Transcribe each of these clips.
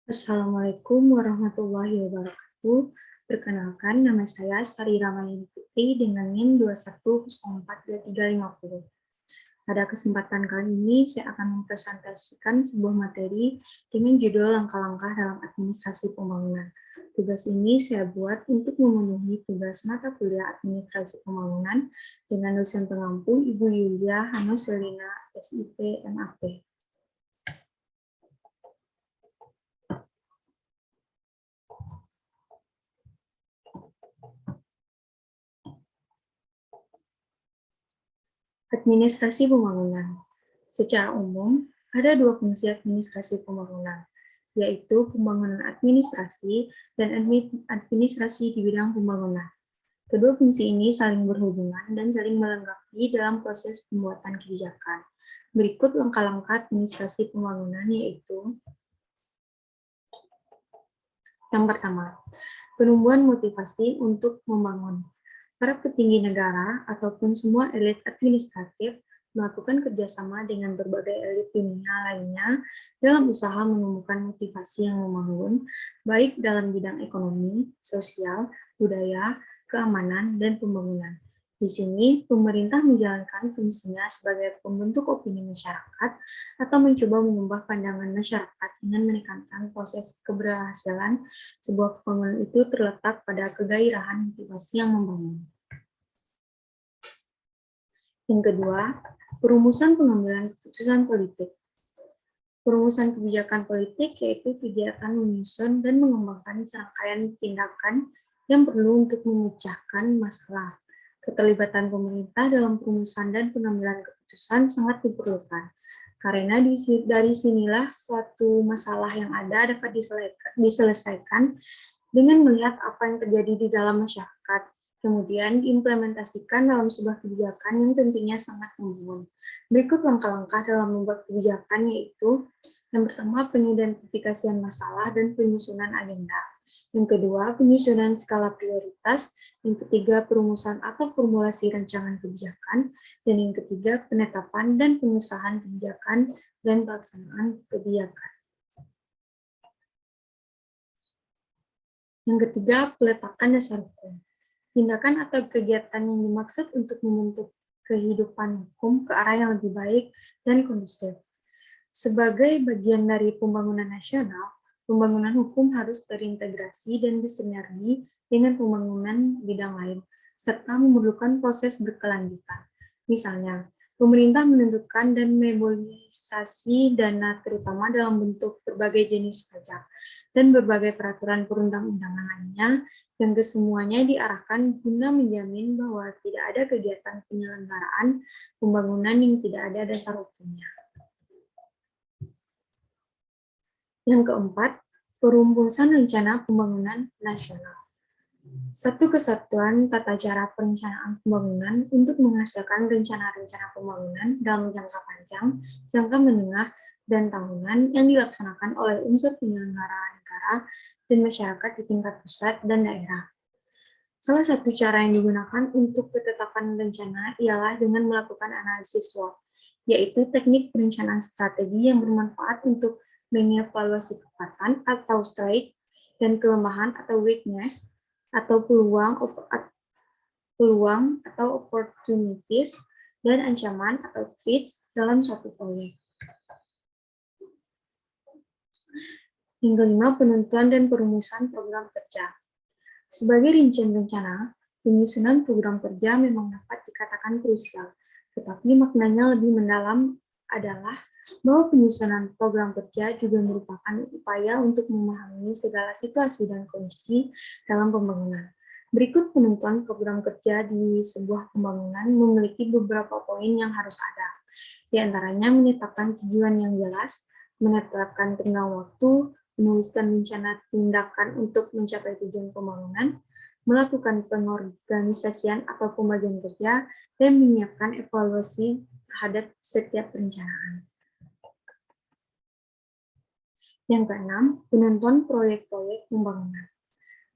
Assalamualaikum warahmatullahi wabarakatuh. Perkenalkan, nama saya Sari Ramayani Putri dengan NIM 21042350. Pada kesempatan kali ini, saya akan mempresentasikan sebuah materi dengan judul Langkah-langkah dalam Administrasi Pembangunan. Tugas ini saya buat untuk memenuhi tugas mata kuliah Administrasi Pembangunan dengan dosen pengampu Ibu Yulia Hanoselina, SIP, MAP. Administrasi pembangunan. Secara umum, ada dua fungsi administrasi pembangunan, yaitu pembangunan administrasi dan administrasi di bidang pembangunan. Kedua fungsi ini saling berhubungan dan saling melengkapi dalam proses pembuatan kebijakan. Berikut langkah-langkah administrasi pembangunan, yaitu yang pertama, penumbuhan motivasi untuk membangun. Para petinggi negara ataupun semua elit administratif melakukan kerjasama dengan berbagai elit dunia lainnya dalam usaha menemukan motivasi yang membangun, baik dalam bidang ekonomi, sosial, budaya, keamanan, dan pembangunan. Di sini, pemerintah menjalankan fungsinya sebagai pembentuk opini masyarakat atau mencoba mengubah pandangan masyarakat dengan menekankan proses keberhasilan sebuah pembangunan itu terletak pada kegairahan motivasi yang membangun. Yang kedua, perumusan pengambilan keputusan politik. Perumusan kebijakan politik yaitu kegiatan menyusun dan mengembangkan serangkaian tindakan yang perlu untuk memecahkan masalah. Keterlibatan pemerintah dalam perumusan dan pengambilan keputusan sangat diperlukan, karena dari sinilah suatu masalah yang ada dapat diselesaikan dengan melihat apa yang terjadi di dalam masyarakat, kemudian diimplementasikan dalam sebuah kebijakan yang tentunya sangat membangun. Berikut langkah-langkah dalam membuat kebijakan, yaitu yang pertama, pengidentifikasian masalah dan penyusunan agenda. Yang kedua, penyusunan skala prioritas. Yang ketiga, perumusan atau formulasi rancangan kebijakan. Dan yang ketiga, penetapan dan pengesahan kebijakan dan pelaksanaan kebijakan. Yang ketiga, peletakan dasar hukum. Tindakan atau kegiatan yang dimaksud untuk membentuk kehidupan hukum ke arah yang lebih baik dan kondusif. Sebagai bagian dari pembangunan nasional, pembangunan hukum harus terintegrasi dan bersinergi dengan pembangunan bidang lain, serta memerlukan proses berkelanjutan. Misalnya, pemerintah menentukan dan memobilisasi dana terutama dalam bentuk berbagai jenis pajak dan berbagai peraturan perundang-undangan lainnya yang kesemuanya diarahkan guna menjamin bahwa tidak ada kegiatan penyelenggaraan pembangunan yang tidak ada dasar hukumnya. Yang keempat, perumusan rencana pembangunan nasional. Satu kesatuan tata cara perencanaan pembangunan untuk menghasilkan rencana-rencana pembangunan dalam jangka panjang, jangka menengah, dan tahunan yang dilaksanakan oleh unsur penyelenggara negara dan masyarakat di tingkat pusat dan daerah. Salah satu cara yang digunakan untuk ketetapan rencana ialah dengan melakukan analisis SWOT, yaitu teknik perencanaan strategi yang bermanfaat untuk mengevaluasi kekuatan atau strength dan kelemahan atau weakness atau peluang atau opportunities dan ancaman atau threats dalam suatu proyek. Yang kelima, penentuan dan perumusan program kerja. Sebagai rincian rencana, penyusunan program kerja memang dapat dikatakan krusial, tetapi maknanya lebih mendalam adalah bahwa penyusunan program kerja juga merupakan upaya untuk memahami segala situasi dan kondisi dalam pembangunan. Berikut penentuan program kerja di sebuah pembangunan memiliki beberapa poin yang harus ada. Di antaranya menetapkan tujuan yang jelas, menetapkan tenggang waktu, menuliskan rencana tindakan untuk mencapai tujuan pembangunan, melakukan pengorganisasian atau pembagian kerja, dan menyiapkan evaluasi terhadap setiap perencanaan. Yang keenam, penentuan proyek-proyek pembangunan.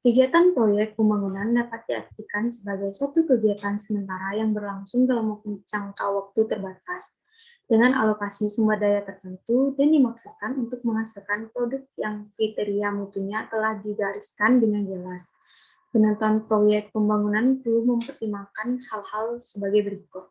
Kegiatan proyek pembangunan dapat diartikan sebagai suatu kegiatan sementara yang berlangsung dalam jangka waktu terbatas. dengan alokasi sumber daya tertentu dan dimaksudkan untuk menghasilkan produk yang kriteria mutunya telah digariskan dengan jelas. Penentuan proyek pembangunan perlu mempertimbangkan hal-hal sebagai berikut.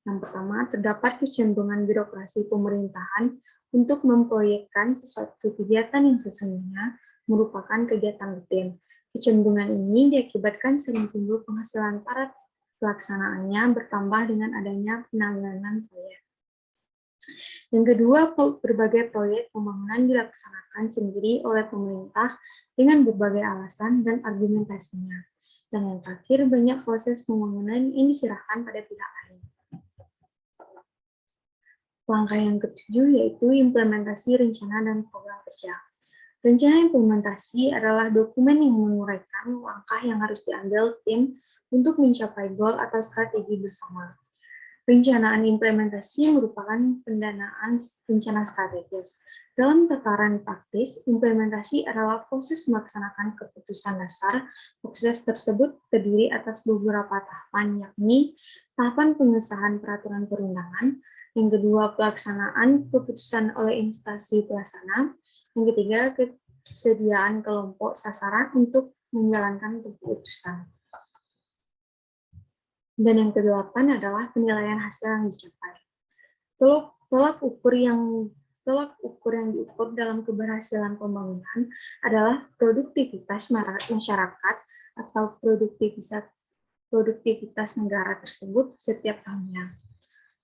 Yang pertama, terdapat kecenderungan birokrasi pemerintahan untuk memproyekkan sesuatu kegiatan yang sesungguhnya merupakan kegiatan rutin. Kecenderungan ini diakibatkan sering timbul penghasilan para pelaksanaannya bertambah dengan adanya penanganan proyek. Yang kedua, berbagai proyek pembangunan dilaksanakan sendiri oleh pemerintah dengan berbagai alasan dan argumentasinya. Dan yang terakhir, banyak proses pembangunan yang diserahkan pada pihak lain. Langkah yang ketujuh yaitu implementasi rencana dan program kerja. Rencana implementasi adalah dokumen yang menguraikan langkah yang harus diambil tim untuk mencapai goal atau strategi bersama. Perencanaan implementasi merupakan pendanaan rencana strategis. Dalam tataran praktis, implementasi adalah proses melaksanakan keputusan dasar. Proses tersebut terdiri atas beberapa tahapan, yakni tahapan pengesahan peraturan perundangan, yang kedua pelaksanaan keputusan oleh instansi pelaksana, yang ketiga kesediaan kelompok sasaran untuk menjalankan keputusan. Dan yang kedelapan adalah penilaian hasil yang dicapai. Tolak ukur yang diukur dalam keberhasilan pembangunan adalah produktivitas masyarakat atau produktivitas negara tersebut setiap tahunnya.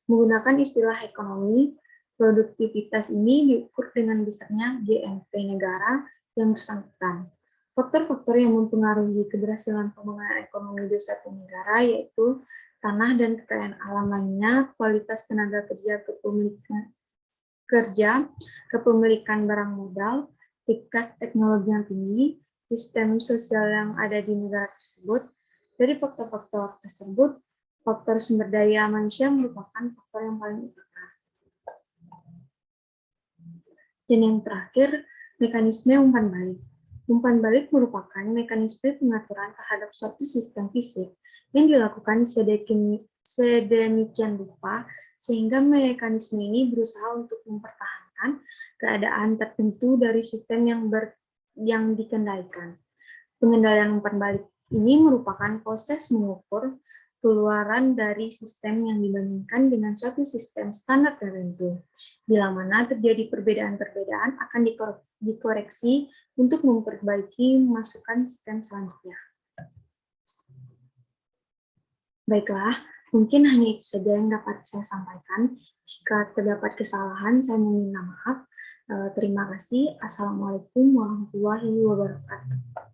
Menggunakan istilah ekonomi, produktivitas ini diukur dengan besarnya GNP negara yang bersangkutan. Faktor-faktor yang mempengaruhi keberhasilan pembangunan ekonomi di suatu negara yaitu tanah dan kekayaan alam lainnya, kualitas tenaga kerja, kepemilikan barang modal, tingkat teknologi yang tinggi, sistem sosial yang ada di negara tersebut. Dari faktor-faktor tersebut, faktor sumber daya manusia merupakan faktor yang paling utama. Dan yang terakhir, mekanisme umpan balik. Umpan balik merupakan mekanisme pengaturan terhadap suatu sistem fisik yang dilakukan sedemikian rupa sehingga mekanisme ini berusaha untuk mempertahankan keadaan tertentu dari sistem yang dikendalikan. Pengendalian umpan balik ini merupakan proses mengukur keluaran dari sistem yang dibandingkan dengan suatu sistem standar tertentu. Bila mana terjadi perbedaan-perbedaan akan dikoreksi untuk memperbaiki masukan sistem selanjutnya. Baiklah, mungkin hanya itu saja yang dapat saya sampaikan. Jika terdapat kesalahan, saya meminta maaf. Terima kasih. Assalamualaikum warahmatullahi wabarakatuh.